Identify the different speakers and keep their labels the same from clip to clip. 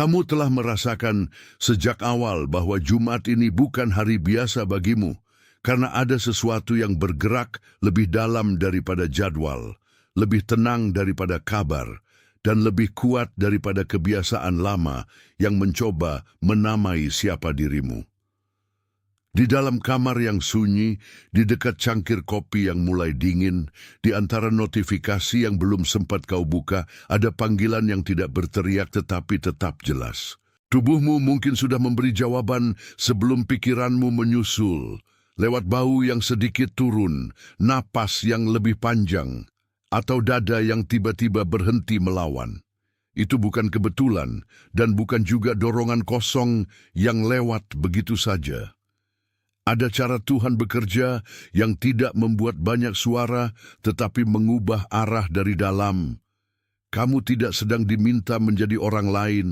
Speaker 1: Kamu telah merasakan sejak awal bahwa Jumat ini bukan hari biasa bagimu, karena ada sesuatu yang bergerak lebih dalam daripada jadwal, lebih tenang daripada kabar, dan lebih kuat daripada kebiasaan lama yang mencoba menamai siapa dirimu. Di dalam kamar yang sunyi, di dekat cangkir kopi yang mulai dingin, di antara notifikasi yang belum sempat kau buka, ada panggilan yang tidak berteriak tetapi tetap jelas. Tubuhmu mungkin sudah memberi jawaban sebelum pikiranmu menyusul, lewat bau yang sedikit turun, napas yang lebih panjang, atau dada yang tiba-tiba berhenti melawan. Itu bukan kebetulan, dan bukan juga dorongan kosong yang lewat begitu saja. Ada cara Tuhan bekerja yang tidak membuat banyak suara, tetapi mengubah arah dari dalam. Kamu tidak sedang diminta menjadi orang lain.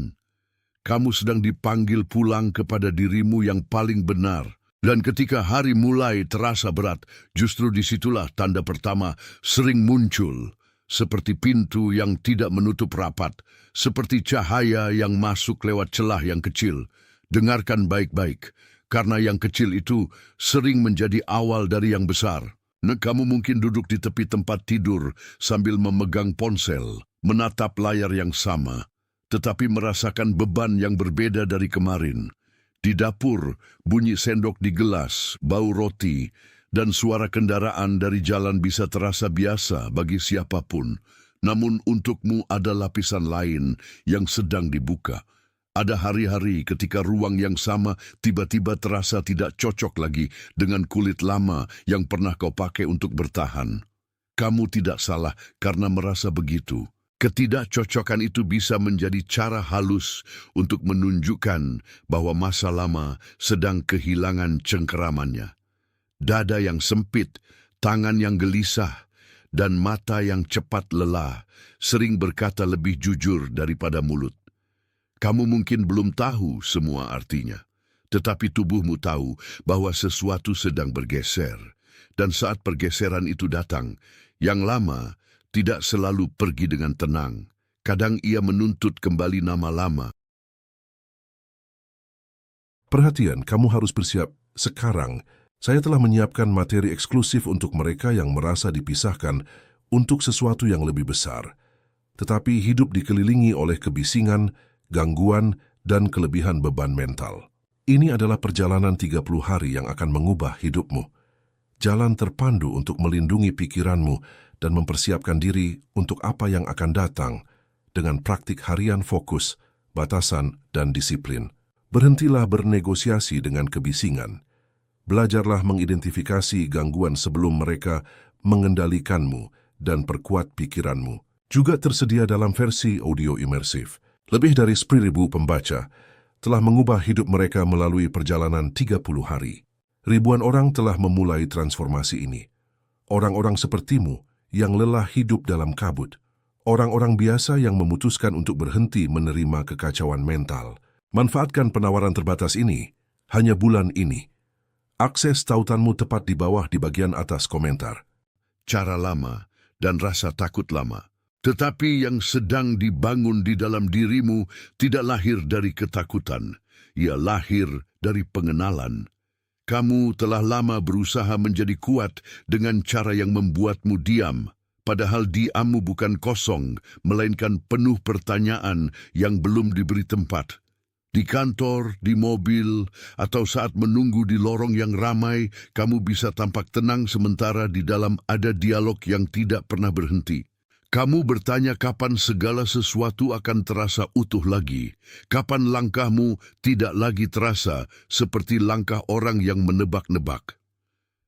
Speaker 1: Kamu sedang dipanggil pulang kepada dirimu yang paling benar. Dan ketika hari mulai terasa berat, justru disitulah tanda pertama sering muncul. Seperti pintu yang tidak menutup rapat, seperti cahaya yang masuk lewat celah yang kecil. Dengarkan baik-baik. Karena yang kecil itu sering menjadi awal dari yang besar. Kamu mungkin duduk di tepi tempat tidur sambil memegang ponsel, menatap layar yang sama, tetapi merasakan beban yang berbeda dari kemarin. Di dapur, bunyi sendok di gelas, bau roti, dan suara kendaraan dari jalan bisa terasa biasa bagi siapapun. Namun untukmu ada lapisan lain yang sedang dibuka. Ada hari-hari ketika ruang yang sama tiba-tiba terasa tidak cocok lagi dengan kulit lama yang pernah kau pakai untuk bertahan. Kamu tidak salah karena merasa begitu. Ketidakcocokan itu bisa menjadi cara halus untuk menunjukkan bahwa masa lama sedang kehilangan cengkeramannya. Dada yang sempit, tangan yang gelisah, dan mata yang cepat lelah sering berkata lebih jujur daripada mulut. Kamu mungkin belum tahu semua artinya, tetapi tubuhmu tahu bahwa sesuatu sedang bergeser. Dan saat pergeseran itu datang, yang lama tidak selalu pergi dengan tenang. Kadang ia menuntut kembali nama lama.
Speaker 2: Perhatian, kamu harus bersiap. Sekarang, saya telah menyiapkan materi eksklusif untuk mereka yang merasa dipisahkan untuk sesuatu yang lebih besar. Tetapi hidup dikelilingi oleh kebisingan, gangguan, dan kelebihan beban mental. Ini adalah perjalanan 30 hari yang akan mengubah hidupmu. Jalan terpandu untuk melindungi pikiranmu dan mempersiapkan diri untuk apa yang akan datang dengan praktik harian fokus, batasan, dan disiplin. Berhentilah bernegosiasi dengan kebisingan. Belajarlah mengidentifikasi gangguan sebelum mereka mengendalikanmu dan perkuat pikiranmu. Juga tersedia dalam versi audio imersif. Lebih dari 10.000 pembaca telah mengubah hidup mereka melalui perjalanan 30 hari. Ribuan orang telah memulai transformasi ini. Orang-orang sepertimu yang lelah hidup dalam kabut. Orang-orang biasa yang memutuskan untuk berhenti menerima kekacauan mental. Manfaatkan penawaran terbatas ini hanya bulan ini. Akses tautanmu tepat di bawah di bagian atas komentar.
Speaker 1: Cara lama dan rasa takut lama. Tetapi yang sedang dibangun di dalam dirimu tidak lahir dari ketakutan. Ia lahir dari pengenalan. Kamu telah lama berusaha menjadi kuat dengan cara yang membuatmu diam. Padahal diammu bukan kosong, melainkan penuh pertanyaan yang belum diberi tempat. Di kantor, di mobil, atau saat menunggu di lorong yang ramai, kamu bisa tampak tenang sementara di dalam ada dialog yang tidak pernah berhenti. Kamu bertanya kapan segala sesuatu akan terasa utuh lagi, kapan langkahmu tidak lagi terasa seperti langkah orang yang menebak-nebak.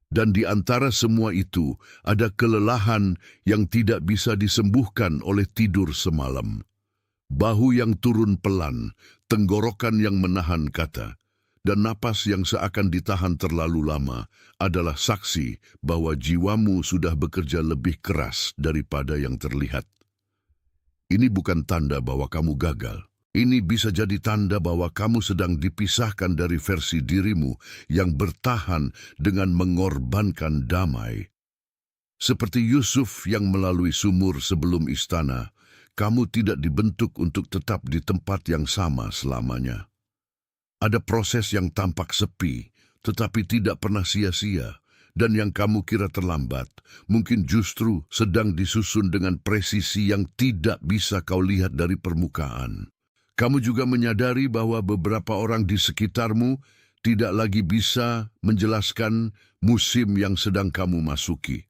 Speaker 1: Dan di antara semua itu, ada kelelahan yang tidak bisa disembuhkan oleh tidur semalam. Bahu yang turun pelan, tenggorokan yang menahan kata, dan napas yang seakan ditahan terlalu lama adalah saksi bahwa jiwamu sudah bekerja lebih keras daripada yang terlihat. Ini bukan tanda bahwa kamu gagal. Ini bisa jadi tanda bahwa kamu sedang dipisahkan dari versi dirimu yang bertahan dengan mengorbankan damai. Seperti Yusuf yang melalui sumur sebelum istana, kamu tidak dibentuk untuk tetap di tempat yang sama selamanya. Ada proses yang tampak sepi, tetapi tidak pernah sia-sia, dan yang kamu kira terlambat, mungkin justru sedang disusun dengan presisi yang tidak bisa kau lihat dari permukaan. Kamu juga menyadari bahwa beberapa orang di sekitarmu tidak lagi bisa menjelaskan musim yang sedang kamu masuki.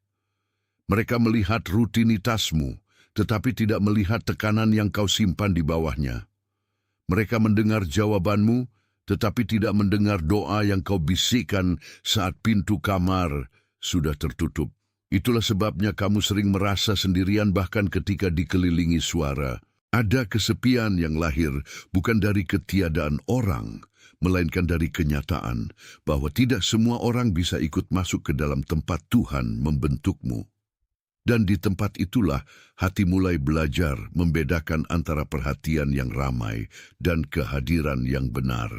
Speaker 1: Mereka melihat rutinitasmu, tetapi tidak melihat tekanan yang kau simpan di bawahnya. Mereka mendengar jawabanmu, tetapi tidak mendengar doa yang kau bisikkan saat pintu kamar sudah tertutup. Itulah sebabnya kamu sering merasa sendirian bahkan ketika dikelilingi suara. Ada kesepian yang lahir bukan dari ketiadaan orang, melainkan dari kenyataan bahwa tidak semua orang bisa ikut masuk ke dalam tempat Tuhan membentukmu. Dan di tempat itulah hati mulai belajar membedakan antara perhatian yang ramai dan kehadiran yang benar.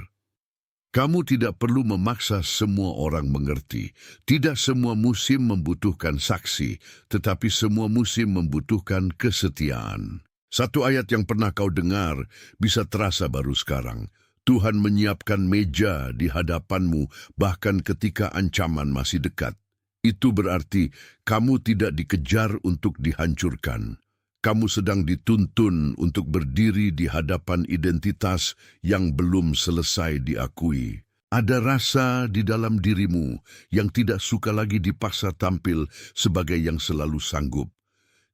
Speaker 1: Kamu tidak perlu memaksa semua orang mengerti. Tidak semua musim membutuhkan saksi, tetapi semua musim membutuhkan kesetiaan. Satu ayat yang pernah kau dengar bisa terasa baru sekarang. Tuhan menyiapkan meja di hadapanmu bahkan ketika ancaman masih dekat. Itu berarti kamu tidak dikejar untuk dihancurkan. Kamu sedang dituntun untuk berdiri di hadapan identitas yang belum selesai diakui. Ada rasa di dalam dirimu yang tidak suka lagi dipaksa tampil sebagai yang selalu sanggup.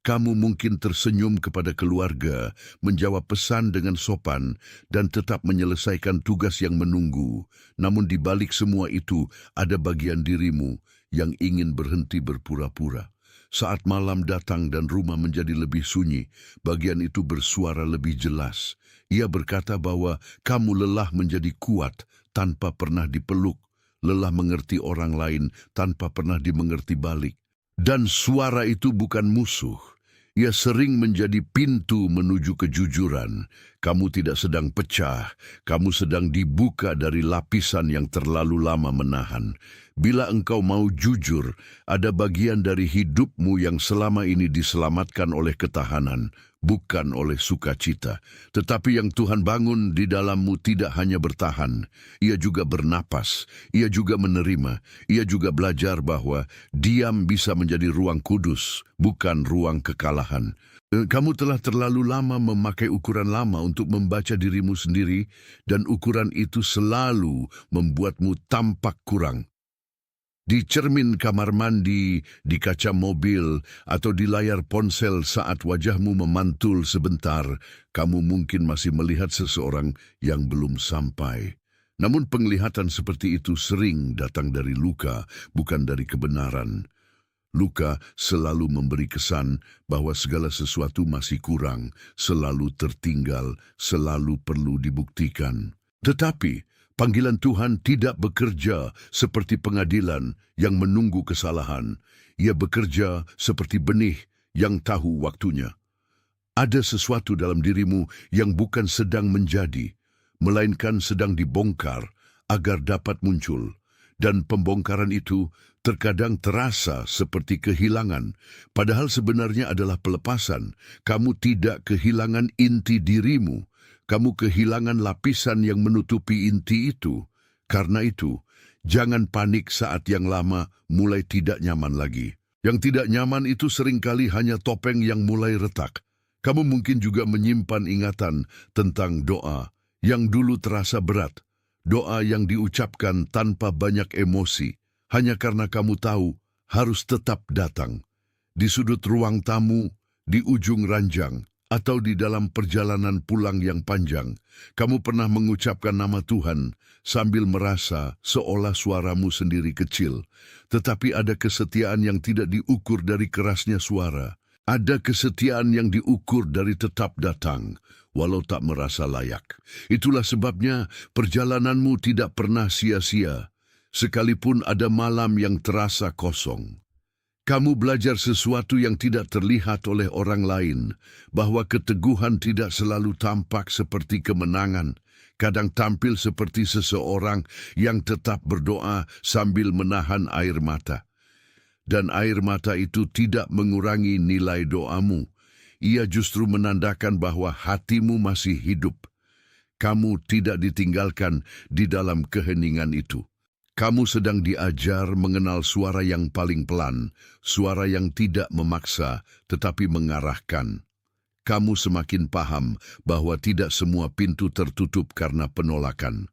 Speaker 1: Kamu mungkin tersenyum kepada keluarga, menjawab pesan dengan sopan, dan tetap menyelesaikan tugas yang menunggu. Namun di balik semua itu, ada bagian dirimu yang ingin berhenti berpura-pura. Saat malam datang dan rumah menjadi lebih sunyi, bagian itu bersuara lebih jelas. Ia berkata bahwa kamu lelah menjadi kuat tanpa pernah dipeluk, lelah mengerti orang lain tanpa pernah dimengerti balik. Dan suara itu bukan musuh. Ia sering menjadi pintu menuju kejujuran. Kamu tidak sedang pecah, kamu sedang dibuka dari lapisan yang terlalu lama menahan. Bila engkau mau jujur, ada bagian dari hidupmu yang selama ini diselamatkan oleh ketahanan, bukan oleh sukacita. Tetapi yang Tuhan bangun di dalammu tidak hanya bertahan, ia juga bernapas, ia juga menerima, ia juga belajar bahwa diam bisa menjadi ruang kudus, bukan ruang kekalahan. Kamu telah terlalu lama memakai ukuran lama untuk membaca dirimu sendiri, dan ukuran itu selalu membuatmu tampak kurang. Di cermin kamar mandi, di kaca mobil, atau di layar ponsel saat wajahmu memantul sebentar, kamu mungkin masih melihat seseorang yang belum sampai. Namun penglihatan seperti itu sering datang dari luka, bukan dari kebenaran. Luka selalu memberi kesan bahwa segala sesuatu masih kurang, selalu tertinggal, selalu perlu dibuktikan. Tetapi panggilan Tuhan tidak bekerja seperti pengadilan yang menunggu kesalahan. Ia bekerja seperti benih yang tahu waktunya. Ada sesuatu dalam dirimu yang bukan sedang menjadi, melainkan sedang dibongkar agar dapat muncul. Dan pembongkaran itu terkadang terasa seperti kehilangan, padahal sebenarnya adalah pelepasan. Kamu tidak kehilangan inti dirimu. Kamu kehilangan lapisan yang menutupi inti itu. Karena itu, jangan panik saat yang lama mulai tidak nyaman lagi. Yang tidak nyaman itu seringkali hanya topeng yang mulai retak. Kamu mungkin juga menyimpan ingatan tentang doa yang dulu terasa berat. Doa yang diucapkan tanpa banyak emosi, hanya karena kamu tahu harus tetap datang. Di sudut ruang tamu, di ujung ranjang, atau di dalam perjalanan pulang yang panjang, kamu pernah mengucapkan nama Tuhan sambil merasa seolah suaramu sendiri kecil. Tetapi ada kesetiaan yang tidak diukur dari kerasnya suara. Ada kesetiaan yang diukur dari tetap datang, walau tak merasa layak. Itulah sebabnya perjalananmu tidak pernah sia-sia, sekalipun ada malam yang terasa kosong. Kamu belajar sesuatu yang tidak terlihat oleh orang lain, bahwa keteguhan tidak selalu tampak seperti kemenangan, kadang tampil seperti seseorang yang tetap berdoa sambil menahan air mata. Dan air mata itu tidak mengurangi nilai doamu. ia justru menandakan bahwa hatimu masih hidup. Kamu tidak ditinggalkan di dalam keheningan itu. Kamu sedang diajar mengenal suara yang paling pelan, suara yang tidak memaksa tetapi mengarahkan. Kamu semakin paham bahwa tidak semua pintu tertutup karena penolakan.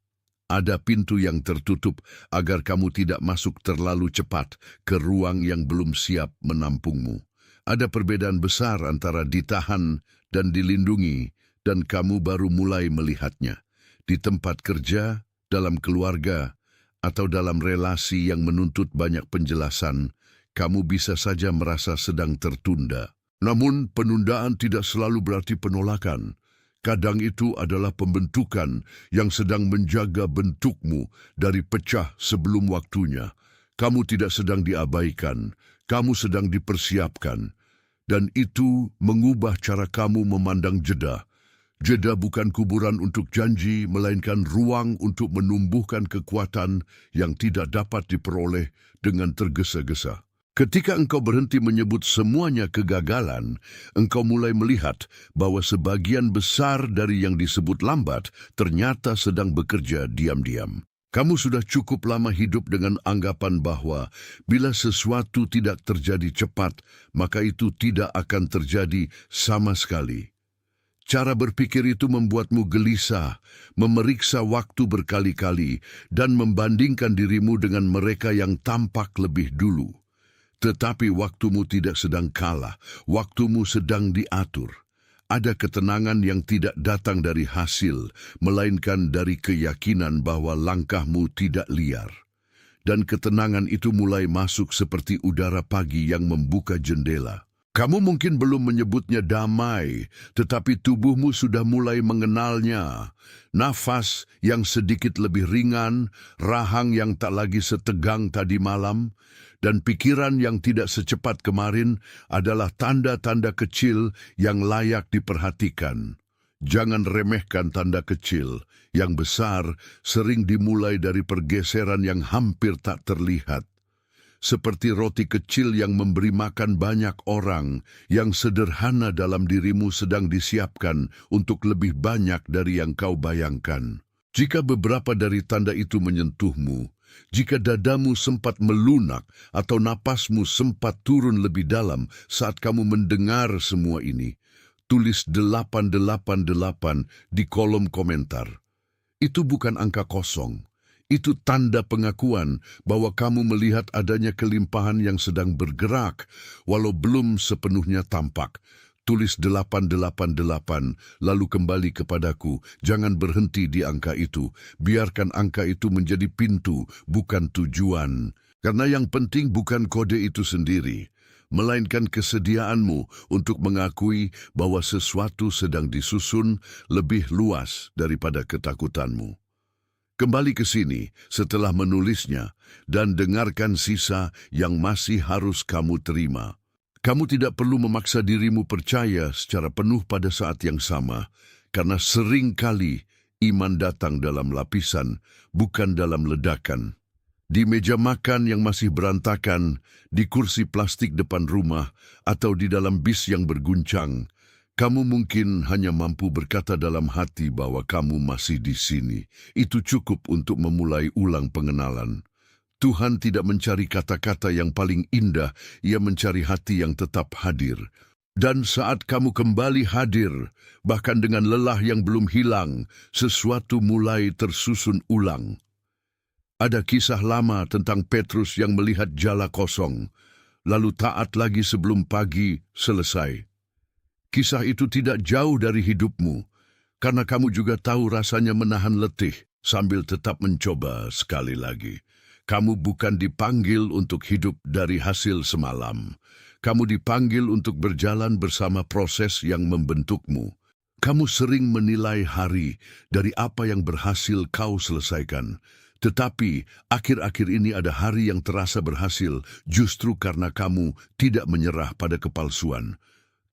Speaker 1: Ada pintu yang tertutup agar kamu tidak masuk terlalu cepat ke ruang yang belum siap menampungmu. Ada perbedaan besar antara ditahan dan dilindungi, dan kamu baru mulai melihatnya. Di tempat kerja, dalam keluarga, atau dalam relasi yang menuntut banyak penjelasan, kamu bisa saja merasa sedang tertunda. Namun, penundaan tidak selalu berarti penolakan. Kadang itu adalah pembentukan yang sedang menjaga bentukmu dari pecah sebelum waktunya. Kamu tidak sedang diabaikan, kamu sedang dipersiapkan. Dan itu mengubah cara kamu memandang jeda. Jeda bukan kuburan untuk janji, melainkan ruang untuk menumbuhkan kekuatan yang tidak dapat diperoleh dengan tergesa-gesa. Ketika engkau berhenti menyebut semuanya kegagalan, engkau mulai melihat bahwa sebagian besar dari yang disebut lambat ternyata sedang bekerja diam-diam. Kamu sudah cukup lama hidup dengan anggapan bahwa bila sesuatu tidak terjadi cepat, maka itu tidak akan terjadi sama sekali. Cara berpikir itu membuatmu gelisah, memeriksa waktu berkali-kali, dan membandingkan dirimu dengan mereka yang tampak lebih dulu. Tetapi waktumu tidak sedang kalah, waktumu sedang diatur. Ada ketenangan yang tidak datang dari hasil, melainkan dari keyakinan bahwa langkahmu tidak liar. Dan ketenangan itu mulai masuk seperti udara pagi yang membuka jendela. Kamu mungkin belum menyebutnya damai, tetapi tubuhmu sudah mulai mengenalnya. Nafas yang sedikit lebih ringan, rahang yang tak lagi setegang tadi malam, dan pikiran yang tidak secepat kemarin adalah tanda-tanda kecil yang layak diperhatikan. Jangan remehkan tanda kecil. Yang besar sering dimulai dari pergeseran yang hampir tak terlihat. Seperti roti kecil yang memberi makan banyak orang, yang sederhana dalam dirimu sedang disiapkan untuk lebih banyak dari yang kau bayangkan. Jika beberapa dari tanda itu menyentuhmu, jika dadamu sempat melunak atau napasmu sempat turun lebih dalam saat kamu mendengar semua ini, tulis 888 di kolom komentar. Itu bukan angka kosong. Itu tanda pengakuan bahwa kamu melihat adanya kelimpahan yang sedang bergerak, walau belum sepenuhnya tampak. Tulis 888, lalu kembali kepadaku. Jangan berhenti di angka itu. Biarkan angka itu menjadi pintu, bukan tujuan. Karena yang penting bukan kode itu sendiri, melainkan kesediaanmu untuk mengakui bahwa sesuatu sedang disusun lebih luas daripada ketakutanmu. Kembali ke sini setelah menulisnya dan dengarkan sisa yang masih harus kamu terima. Kamu tidak perlu memaksa dirimu percaya secara penuh pada saat yang sama, karena sering kali iman datang dalam lapisan, bukan dalam ledakan. Di meja makan yang masih berantakan, di kursi plastik depan rumah, atau di dalam bis yang berguncang, kamu mungkin hanya mampu berkata dalam hati bahwa kamu masih di sini. Itu cukup untuk memulai ulang pengenalan. Tuhan tidak mencari kata-kata yang paling indah, Ia mencari hati yang tetap hadir. Dan saat kamu kembali hadir, bahkan dengan lelah yang belum hilang, sesuatu mulai tersusun ulang. Ada kisah lama tentang Petrus yang melihat jala kosong, lalu taat lagi sebelum pagi selesai. Kisah itu tidak jauh dari hidupmu, karena kamu juga tahu rasanya menahan letih sambil tetap mencoba sekali lagi. Kamu bukan dipanggil untuk hidup dari hasil semalam. Kamu dipanggil untuk berjalan bersama proses yang membentukmu. Kamu sering menilai hari dari apa yang berhasil kau selesaikan. Tetapi akhir-akhir ini ada hari yang terasa berhasil justru karena kamu tidak menyerah pada kepalsuan.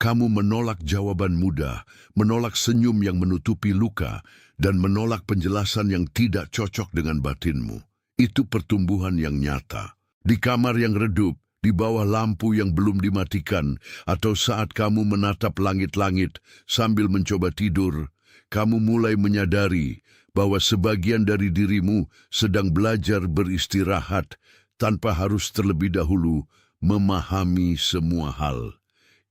Speaker 1: Kamu menolak jawaban mudah, menolak senyum yang menutupi luka, dan menolak penjelasan yang tidak cocok dengan batinmu. Itu pertumbuhan yang nyata. Di kamar yang redup, di bawah lampu yang belum dimatikan, atau saat kamu menatap langit-langit sambil mencoba tidur, kamu mulai menyadari bahwa sebagian dari dirimu sedang belajar beristirahat tanpa harus terlebih dahulu memahami semua hal.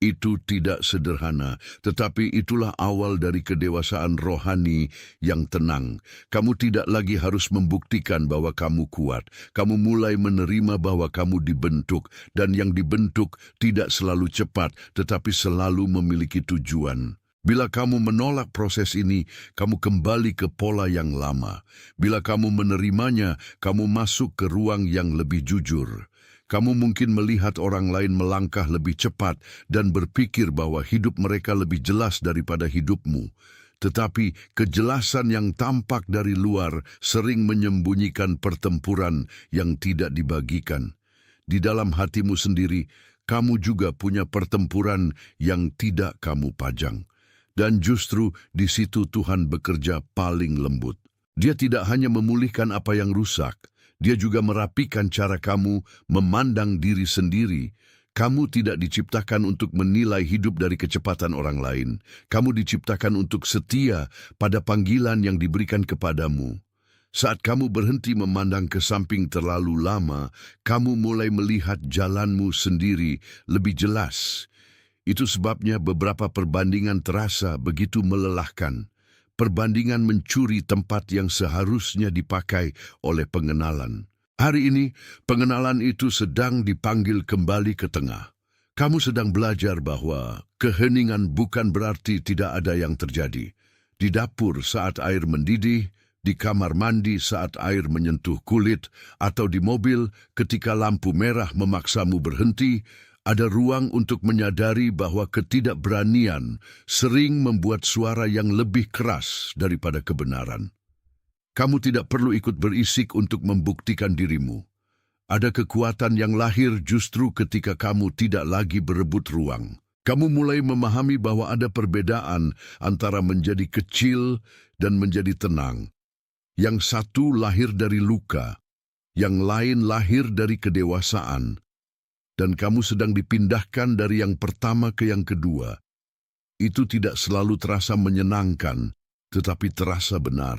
Speaker 1: Itu tidak sederhana, tetapi itulah awal dari kedewasaan rohani yang tenang. Kamu tidak lagi harus membuktikan bahwa kamu kuat. Kamu mulai menerima bahwa kamu dibentuk, dan yang dibentuk tidak selalu cepat, tetapi selalu memiliki tujuan. Bila kamu menolak proses ini, kamu kembali ke pola yang lama. Bila kamu menerimanya, kamu masuk ke ruang yang lebih jujur. Kamu mungkin melihat orang lain melangkah lebih cepat dan berpikir bahwa hidup mereka lebih jelas daripada hidupmu. Tetapi kejelasan yang tampak dari luar sering menyembunyikan pertempuran yang tidak dibagikan. Di dalam hatimu sendiri, kamu juga punya pertempuran yang tidak kamu pajang. Dan justru di situ Tuhan bekerja paling lembut. Dia tidak hanya memulihkan apa yang rusak, Dia juga merapikan cara kamu memandang diri sendiri. Kamu tidak diciptakan untuk menilai hidup dari kecepatan orang lain. Kamu diciptakan untuk setia pada panggilan yang diberikan kepadamu. Saat kamu berhenti memandang ke samping terlalu lama, kamu mulai melihat jalanmu sendiri lebih jelas. Itu sebabnya beberapa perbandingan terasa begitu melelahkan. Perbandingan mencuri tempat yang seharusnya dipakai oleh pengenalan. Hari ini, pengenalan itu sedang dipanggil kembali ke tengah. Kamu sedang belajar bahwa keheningan bukan berarti tidak ada yang terjadi. Di dapur saat air mendidih, di kamar mandi saat air menyentuh kulit, atau di mobil ketika lampu merah memaksamu berhenti, ada ruang untuk menyadari bahwa ketidakberanian sering membuat suara yang lebih keras daripada kebenaran. Kamu tidak perlu ikut berisik untuk membuktikan dirimu. Ada kekuatan yang lahir justru ketika kamu tidak lagi berebut ruang. Kamu mulai memahami bahwa ada perbedaan antara menjadi kecil dan menjadi tenang. Yang satu lahir dari luka, yang lain lahir dari kedewasaan. Dan kamu sedang dipindahkan dari yang pertama ke yang kedua. Itu tidak selalu terasa menyenangkan, tetapi terasa benar.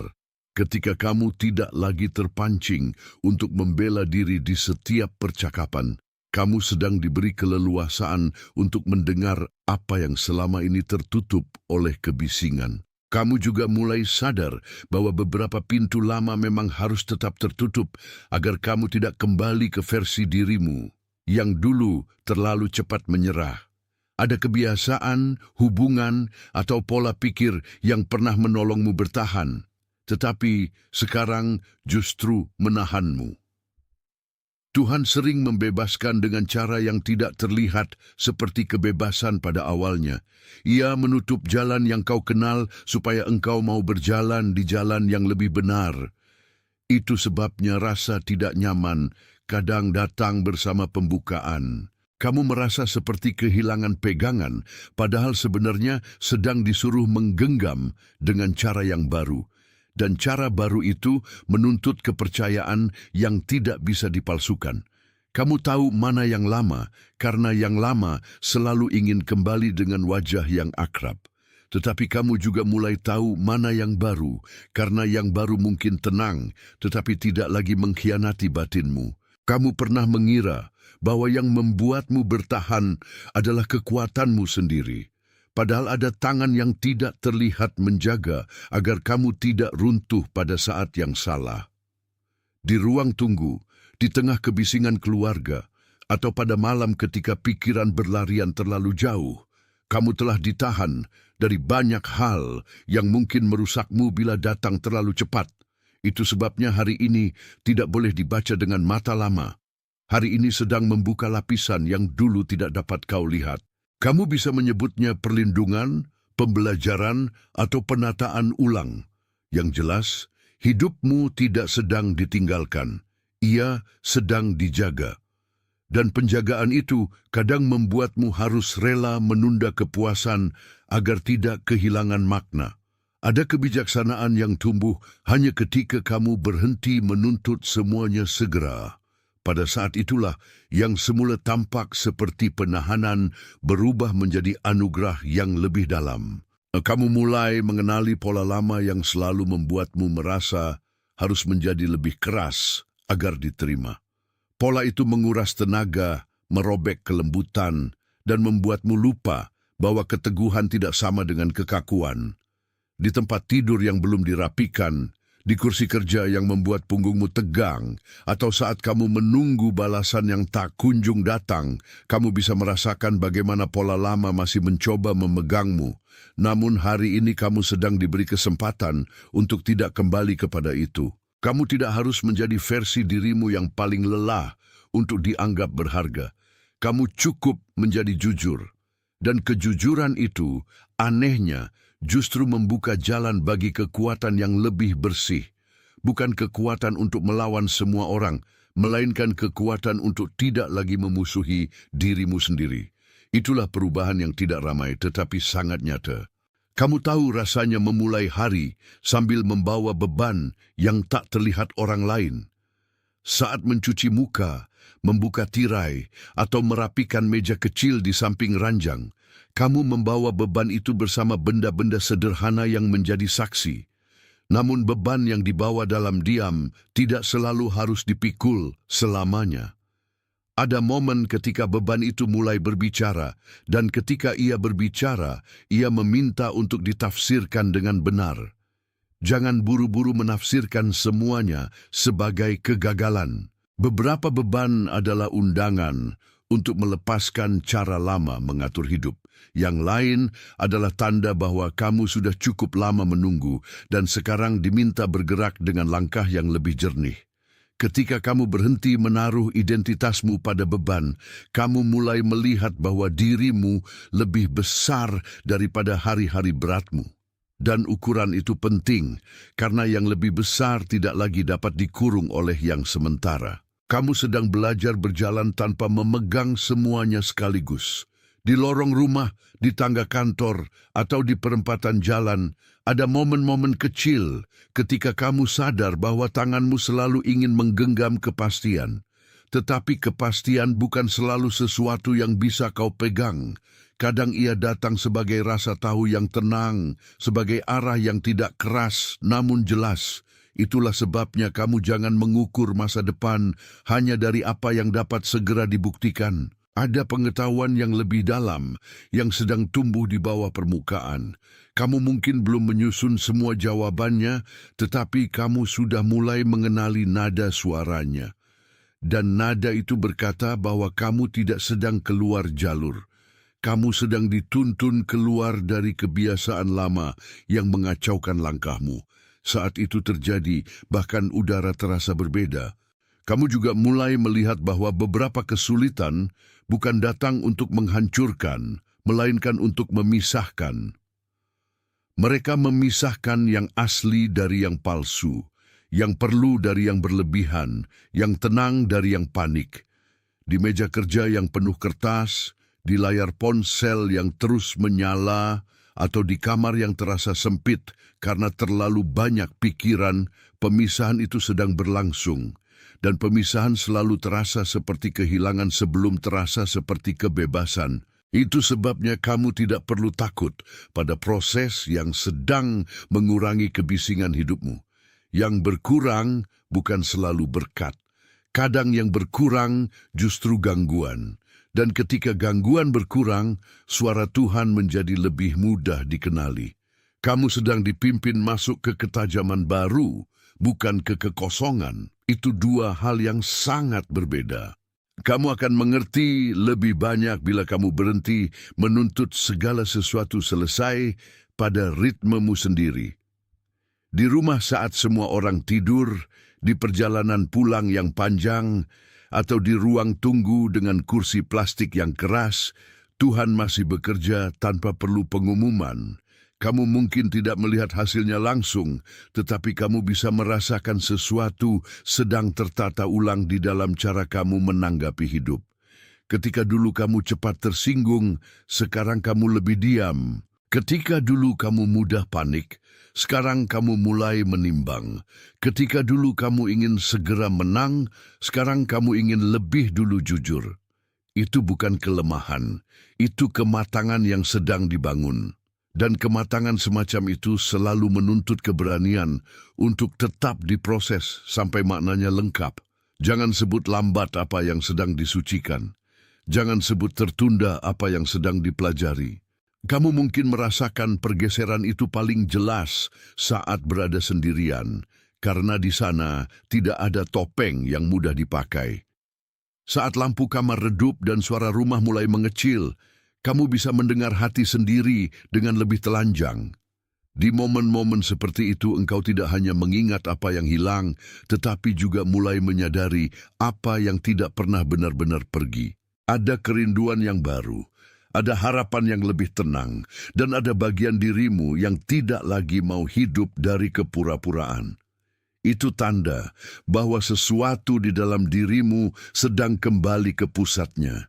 Speaker 1: Ketika kamu tidak lagi terpancing untuk membela diri di setiap percakapan, kamu sedang diberi keleluasaan untuk mendengar apa yang selama ini tertutup oleh kebisingan. Kamu juga mulai sadar bahwa beberapa pintu lama memang harus tetap tertutup agar kamu tidak kembali ke versi dirimu yang dulu terlalu cepat menyerah. Ada kebiasaan, hubungan, atau pola pikir yang pernah menolongmu bertahan, tetapi sekarang justru menahanmu. Tuhan sering membebaskan dengan cara yang tidak terlihat seperti kebebasan pada awalnya. Ia menutup jalan yang kau kenal supaya engkau mau berjalan di jalan yang lebih benar. Itu sebabnya rasa tidak nyaman kadang datang bersama pembukaan. Kamu merasa seperti kehilangan pegangan, padahal sebenarnya sedang disuruh menggenggam dengan cara yang baru. Dan cara baru itu menuntut kepercayaan yang tidak bisa dipalsukan. Kamu tahu mana yang lama, karena yang lama selalu ingin kembali dengan wajah yang akrab. Tetapi kamu juga mulai tahu mana yang baru, karena yang baru mungkin tenang, tetapi tidak lagi mengkhianati batinmu. Kamu pernah mengira bahwa yang membuatmu bertahan adalah kekuatanmu sendiri. Padahal ada tangan yang tidak terlihat menjaga agar kamu tidak runtuh pada saat yang salah. Di ruang tunggu, di tengah kebisingan keluarga, atau pada malam ketika pikiran berlarian terlalu jauh, kamu telah ditahan dari banyak hal yang mungkin merusakmu bila datang terlalu cepat. Itu sebabnya hari ini tidak boleh dibaca dengan mata lama. Hari ini sedang membuka lapisan yang dulu tidak dapat kau lihat. Kamu bisa menyebutnya perlindungan, pembelajaran, atau penataan ulang. Yang jelas, hidupmu tidak sedang ditinggalkan. Ia sedang dijaga. Dan penjagaan itu kadang membuatmu harus rela menunda kepuasan agar tidak kehilangan makna. Ada kebijaksanaan yang tumbuh hanya ketika kamu berhenti menuntut semuanya segera. Pada saat itulah yang semula tampak seperti penahanan berubah menjadi anugerah yang lebih dalam. Kamu mulai mengenali pola lama yang selalu membuatmu merasa harus menjadi lebih keras agar diterima. Pola itu menguras tenaga, merobek kelembutan, dan membuatmu lupa bahwa keteguhan tidak sama dengan kekakuan. Di tempat tidur yang belum dirapikan, di kursi kerja yang membuat punggungmu tegang, atau saat kamu menunggu balasan yang tak kunjung datang, kamu bisa merasakan bagaimana pola lama masih mencoba memegangmu. Namun hari ini kamu sedang diberi kesempatan untuk tidak kembali kepada itu. Kamu tidak harus menjadi versi dirimu yang paling lelah untuk dianggap berharga. Kamu cukup menjadi jujur. Dan kejujuran itu, anehnya, justru membuka jalan bagi kekuatan yang lebih bersih. Bukan kekuatan untuk melawan semua orang, melainkan kekuatan untuk tidak lagi memusuhi dirimu sendiri. Itulah perubahan yang tidak ramai tetapi sangat nyata. Kamu tahu rasanya memulai hari sambil membawa beban yang tak terlihat orang lain. Saat mencuci muka, membuka tirai, atau merapikan meja kecil di samping ranjang, kamu membawa beban itu bersama benda-benda sederhana yang menjadi saksi. Namun beban yang dibawa dalam diam tidak selalu harus dipikul selamanya. Ada momen ketika beban itu mulai berbicara, dan ketika ia berbicara, ia meminta untuk ditafsirkan dengan benar. Jangan buru-buru menafsirkan semuanya sebagai kegagalan. Beberapa beban adalah undangan untuk melepaskan cara lama mengatur hidup. Yang lain adalah tanda bahwa kamu sudah cukup lama menunggu dan sekarang diminta bergerak dengan langkah yang lebih jernih. Ketika kamu berhenti menaruh identitasmu pada beban, kamu mulai melihat bahwa dirimu lebih besar daripada hari-hari beratmu. Dan ukuran itu penting, karena yang lebih besar tidak lagi dapat dikurung oleh yang sementara. Kamu sedang belajar berjalan tanpa memegang semuanya sekaligus. Di lorong rumah, di tangga kantor, atau di perempatan jalan, ada momen-momen kecil ketika kamu sadar bahwa tanganmu selalu ingin menggenggam kepastian. Tetapi kepastian bukan selalu sesuatu yang bisa kau pegang. Kadang ia datang sebagai rasa tahu yang tenang, sebagai arah yang tidak keras namun jelas. Itulah sebabnya kamu jangan mengukur masa depan hanya dari apa yang dapat segera dibuktikan. Ada pengetahuan yang lebih dalam yang sedang tumbuh di bawah permukaan. Kamu mungkin belum menyusun semua jawabannya, tetapi kamu sudah mulai mengenali nada suaranya. Dan nada itu berkata bahwa kamu tidak sedang keluar jalur. Kamu sedang dituntun keluar dari kebiasaan lama yang mengacaukan langkahmu. Saat itu terjadi, bahkan udara terasa berbeda. Kamu juga mulai melihat bahwa beberapa kesulitan bukan datang untuk menghancurkan, melainkan untuk memisahkan. Mereka memisahkan yang asli dari yang palsu, yang perlu dari yang berlebihan, yang tenang dari yang panik. Di meja kerja yang penuh kertas, di layar ponsel yang terus menyala, atau di kamar yang terasa sempit karena terlalu banyak pikiran, pemisahan itu sedang berlangsung. Dan pemisahan selalu terasa seperti kehilangan sebelum terasa seperti kebebasan. Itu sebabnya kamu tidak perlu takut pada proses yang sedang mengurangi kebisingan hidupmu. Yang berkurang bukan selalu berkat. Kadang yang berkurang justru gangguan. Dan ketika gangguan berkurang, suara Tuhan menjadi lebih mudah dikenali. Kamu sedang dipimpin masuk ke ketajaman baru, bukan ke kekosongan. Itu dua hal yang sangat berbeda. Kamu akan mengerti lebih banyak bila kamu berhenti menuntut segala sesuatu selesai pada ritmemu sendiri. Di rumah saat semua orang tidur, di perjalanan pulang yang panjang, atau di ruang tunggu dengan kursi plastik yang keras, Tuhan masih bekerja tanpa perlu pengumuman. Kamu mungkin tidak melihat hasilnya langsung, tetapi kamu bisa merasakan sesuatu sedang tertata ulang di dalam cara kamu menanggapi hidup. Ketika dulu kamu cepat tersinggung, sekarang kamu lebih diam. Ketika dulu kamu mudah panik, sekarang kamu mulai menimbang. Ketika dulu kamu ingin segera menang, sekarang kamu ingin lebih dulu jujur. Itu bukan kelemahan, itu kematangan yang sedang dibangun. Dan kematangan semacam itu selalu menuntut keberanian untuk tetap diproses sampai maknanya lengkap. Jangan sebut lambat apa yang sedang disucikan. Jangan sebut tertunda apa yang sedang dipelajari. Kamu mungkin merasakan pergeseran itu paling jelas saat berada sendirian, karena di sana tidak ada topeng yang mudah dipakai. Saat lampu kamar redup dan suara rumah mulai mengecil, kamu bisa mendengar hati sendiri dengan lebih telanjang. Di momen-momen seperti itu engkau tidak hanya mengingat apa yang hilang, tetapi juga mulai menyadari apa yang tidak pernah benar-benar pergi. Ada kerinduan yang baru. Ada harapan yang lebih tenang, dan ada bagian dirimu yang tidak lagi mau hidup dari kepura-puraan. Itu tanda bahwa sesuatu di dalam dirimu sedang kembali ke pusatnya.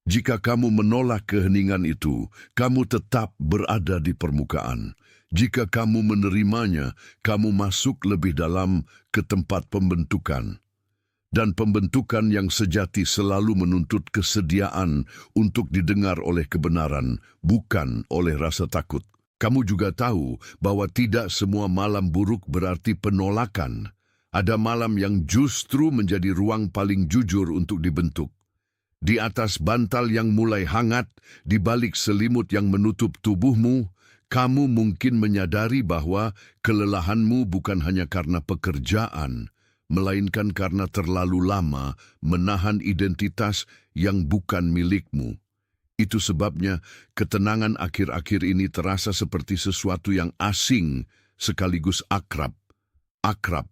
Speaker 1: Jika kamu menolak keheningan itu, kamu tetap berada di permukaan. Jika kamu menerimanya, kamu masuk lebih dalam ke tempat pembentukan. Dan pembentukan yang sejati selalu menuntut kesediaan untuk didengar oleh kebenaran, bukan oleh rasa takut. Kamu juga tahu bahwa tidak semua malam buruk berarti penolakan. Ada malam yang justru menjadi ruang paling jujur untuk dibentuk. Di atas bantal yang mulai hangat, di balik selimut yang menutup tubuhmu, kamu mungkin menyadari bahwa kelelahanmu bukan hanya karena pekerjaan, melainkan karena terlalu lama menahan identitas yang bukan milikmu. Itu sebabnya ketenangan akhir-akhir ini terasa seperti sesuatu yang asing sekaligus akrab. Akrab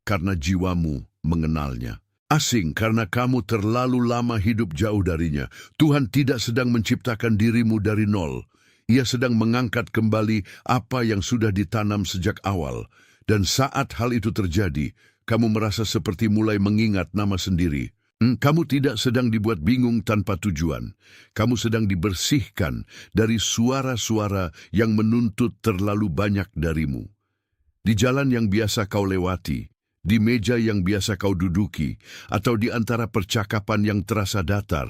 Speaker 1: karena jiwamu mengenalnya. Asing karena kamu terlalu lama hidup jauh darinya. Tuhan tidak sedang menciptakan dirimu dari nol. Ia sedang mengangkat kembali apa yang sudah ditanam sejak awal. Dan saat hal itu terjadi, kamu merasa seperti mulai mengingat nama sendiri. Kamu tidak sedang dibuat bingung tanpa tujuan. Kamu sedang dibersihkan dari suara-suara yang menuntut terlalu banyak darimu. Di jalan yang biasa kau lewati, di meja yang biasa kau duduki, atau di antara percakapan yang terasa datar,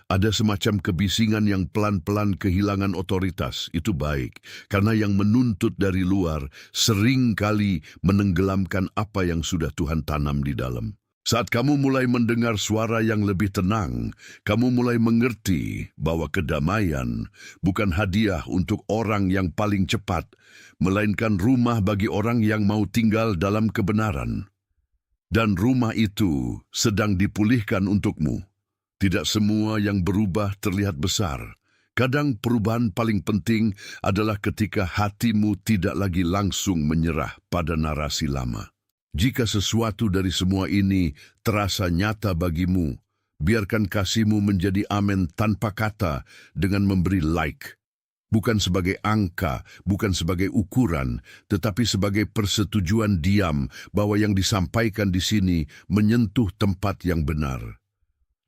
Speaker 1: ada semacam kebisingan yang pelan-pelan kehilangan otoritas. Itu baik, karena yang menuntut dari luar sering kali menenggelamkan apa yang sudah Tuhan tanam di dalam. Saat kamu mulai mendengar suara yang lebih tenang, kamu mulai mengerti bahwa kedamaian bukan hadiah untuk orang yang paling cepat, melainkan rumah bagi orang yang mau tinggal dalam kebenaran. Dan rumah itu sedang dipulihkan untukmu. Tidak semua yang berubah terlihat besar. Kadang perubahan paling penting adalah ketika hatimu tidak lagi langsung menyerah pada narasi lama. Jika sesuatu dari semua ini terasa nyata bagimu, biarkan kasihmu menjadi amen tanpa kata dengan memberi like. Bukan sebagai angka, bukan sebagai ukuran, tetapi sebagai persetujuan diam bahwa yang disampaikan di sini menyentuh tempat yang benar.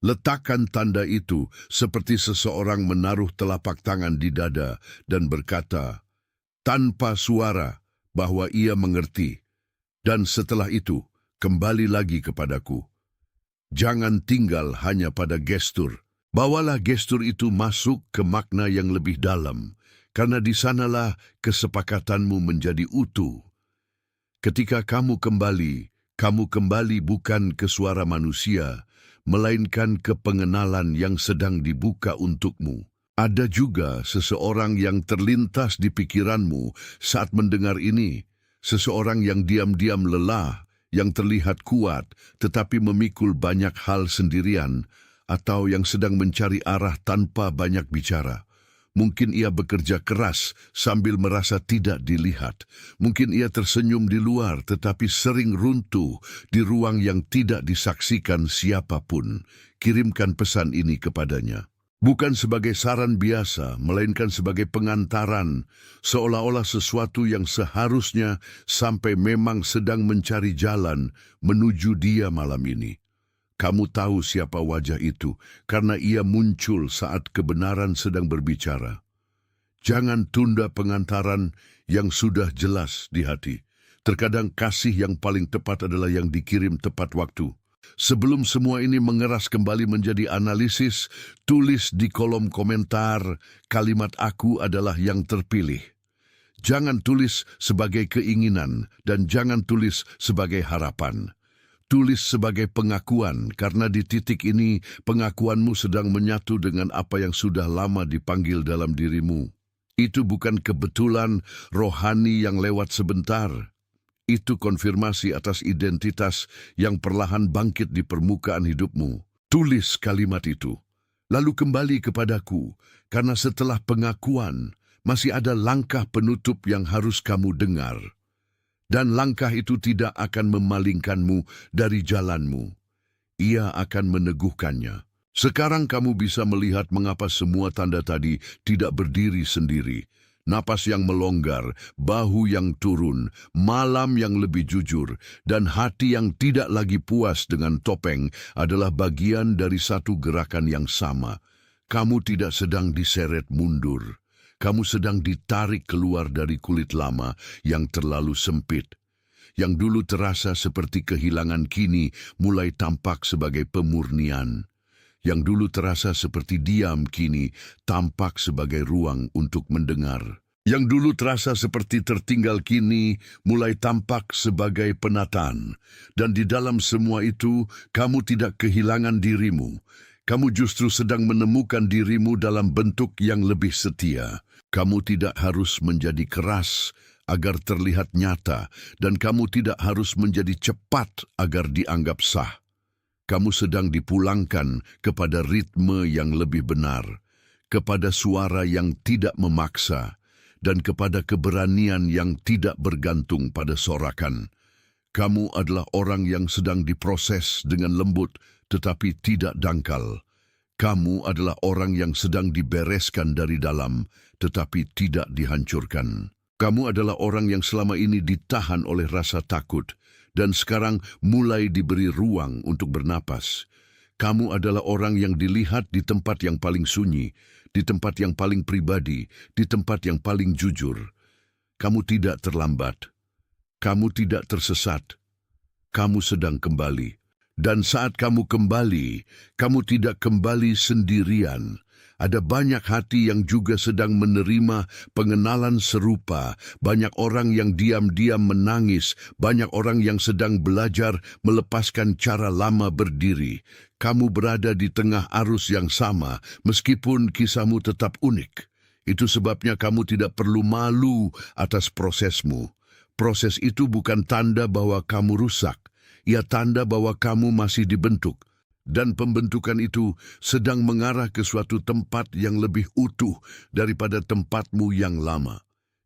Speaker 1: Letakkan tanda itu seperti seseorang menaruh telapak tangan di dada dan berkata, tanpa suara, bahwa ia mengerti. Dan setelah itu, kembali lagi kepadaku. Jangan tinggal hanya pada gestur. Bawalah gestur itu masuk ke makna yang lebih dalam, karena di sanalah kesepakatanmu menjadi utuh. Ketika kamu kembali bukan ke suara manusia, melainkan ke pengenalan yang sedang dibuka untukmu. Ada juga seseorang yang terlintas di pikiranmu saat mendengar ini, seseorang yang diam-diam lelah, yang terlihat kuat, tetapi memikul banyak hal sendirian, atau yang sedang mencari arah tanpa banyak bicara. Mungkin ia bekerja keras sambil merasa tidak dilihat. Mungkin ia tersenyum di luar tetapi sering runtuh di ruang yang tidak disaksikan siapapun. Kirimkan pesan ini kepadanya. Bukan sebagai saran biasa, melainkan sebagai pengantaran, seolah-olah sesuatu yang seharusnya sampai memang sedang mencari jalan menuju dia malam ini. Kamu tahu siapa wajah itu, karena ia muncul saat kebenaran sedang berbicara. Jangan tunda pengantaran yang sudah jelas di hati. Terkadang kasih yang paling tepat adalah yang dikirim tepat waktu. Sebelum semua ini mengeras kembali menjadi analisis, tulis di kolom komentar kalimat "aku adalah yang terpilih". Jangan tulis sebagai keinginan dan jangan tulis sebagai harapan. Tulis sebagai pengakuan, karena di titik ini pengakuanmu sedang menyatu dengan apa yang sudah lama dipanggil dalam dirimu. Itu bukan kebetulan rohani yang lewat sebentar. Itu konfirmasi atas identitas yang perlahan bangkit di permukaan hidupmu. Tulis kalimat itu, lalu kembali kepadaku, karena setelah pengakuan, masih ada langkah penutup yang harus kamu dengar. Dan langkah itu tidak akan memalingkanmu dari jalanmu. Ia akan meneguhkannya. Sekarang kamu bisa melihat mengapa semua tanda tadi tidak berdiri sendiri. Napas yang melonggar, bahu yang turun, malam yang lebih jujur, dan hati yang tidak lagi puas dengan topeng adalah bagian dari satu gerakan yang sama. Kamu tidak sedang diseret mundur. Kamu sedang ditarik keluar dari kulit lama yang terlalu sempit. Yang dulu terasa seperti kehilangan kini mulai tampak sebagai pemurnian. Yang dulu terasa seperti diam kini tampak sebagai ruang untuk mendengar. Yang dulu terasa seperti tertinggal kini mulai tampak sebagai penataan. Dan di dalam semua itu, kamu tidak kehilangan dirimu. Kamu justru sedang menemukan dirimu dalam bentuk yang lebih setia. Kamu tidak harus menjadi keras agar terlihat nyata, dan kamu tidak harus menjadi cepat agar dianggap sah. Kamu sedang dipulangkan kepada ritme yang lebih benar, kepada suara yang tidak memaksa, dan kepada keberanian yang tidak bergantung pada sorakan. Kamu adalah orang yang sedang diproses dengan lembut, tetapi tidak dangkal. Kamu adalah orang yang sedang dibereskan dari dalam, tetapi tidak dihancurkan. Kamu adalah orang yang selama ini ditahan oleh rasa takut, dan sekarang mulai diberi ruang untuk bernapas. Kamu adalah orang yang dilihat di tempat yang paling sunyi, di tempat yang paling pribadi, di tempat yang paling jujur. Kamu tidak terlambat. Kamu tidak tersesat. Kamu sedang kembali. Dan saat kamu kembali, kamu tidak kembali sendirian. Ada banyak hati yang juga sedang menerima pengenalan serupa. Banyak orang yang diam-diam menangis. Banyak orang yang sedang belajar melepaskan cara lama berdiri. Kamu berada di tengah arus yang sama, meskipun kisahmu tetap unik. Itu sebabnya kamu tidak perlu malu atas prosesmu. Proses itu bukan tanda bahwa kamu rusak. Ia tanda bahwa kamu masih dibentuk. Dan pembentukan itu sedang mengarah ke suatu tempat yang lebih utuh daripada tempatmu yang lama.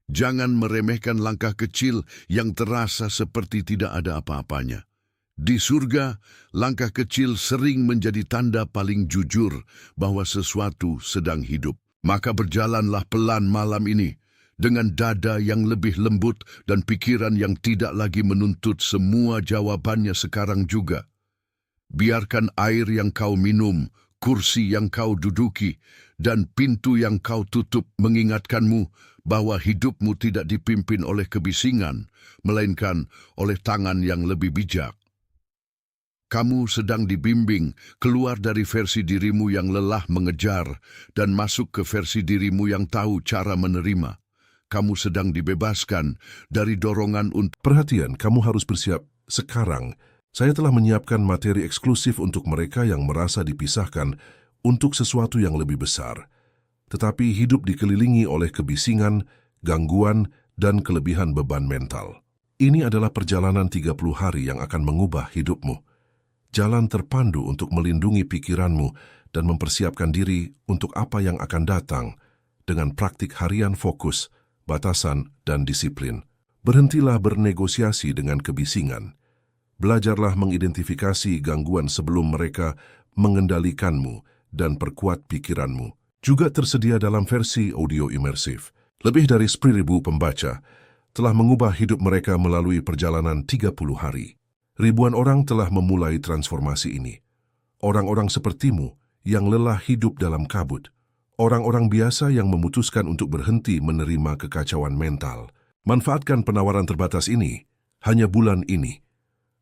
Speaker 1: Jangan meremehkan langkah kecil yang terasa seperti tidak ada apa-apanya. Di surga, langkah kecil sering menjadi tanda paling jujur bahwa sesuatu sedang hidup. Maka berjalanlah pelan malam ini, dengan dada yang lebih lembut dan pikiran yang tidak lagi menuntut semua jawabannya sekarang juga. Biarkan air yang kau minum, kursi yang kau duduki, dan pintu yang kau tutup mengingatkanmu bahwa hidupmu tidak dipimpin oleh kebisingan, melainkan oleh tangan yang lebih bijak. Kamu sedang dibimbing keluar dari versi dirimu yang lelah mengejar dan masuk ke versi dirimu yang tahu cara menerima. Kamu sedang dibebaskan dari dorongan untuk...
Speaker 2: Perhatian, kamu harus bersiap sekarang. Saya telah menyiapkan materi eksklusif untuk mereka yang merasa dipisahkan untuk sesuatu yang lebih besar, tetapi hidup dikelilingi oleh kebisingan, gangguan, dan kelebihan beban mental. Ini adalah perjalanan 30 hari yang akan mengubah hidupmu. Jalan terpandu untuk melindungi pikiranmu dan mempersiapkan diri untuk apa yang akan datang dengan praktik harian fokus, batasan, dan disiplin. Berhentilah bernegosiasi dengan kebisingan. Belajarlah mengidentifikasi gangguan sebelum mereka mengendalikanmu dan perkuat pikiranmu. Juga tersedia dalam versi audio imersif. Lebih dari 10.000 pembaca telah mengubah hidup mereka melalui perjalanan 30 hari. Ribuan orang telah memulai transformasi ini. Orang-orang sepertimu yang lelah hidup dalam kabut. orang-orang biasa yang memutuskan untuk berhenti menerima kekacauan mental. Manfaatkan penawaran terbatas ini, hanya bulan ini.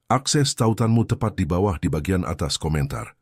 Speaker 2: Akses tautanmu tepat di bawah di bagian atas komentar.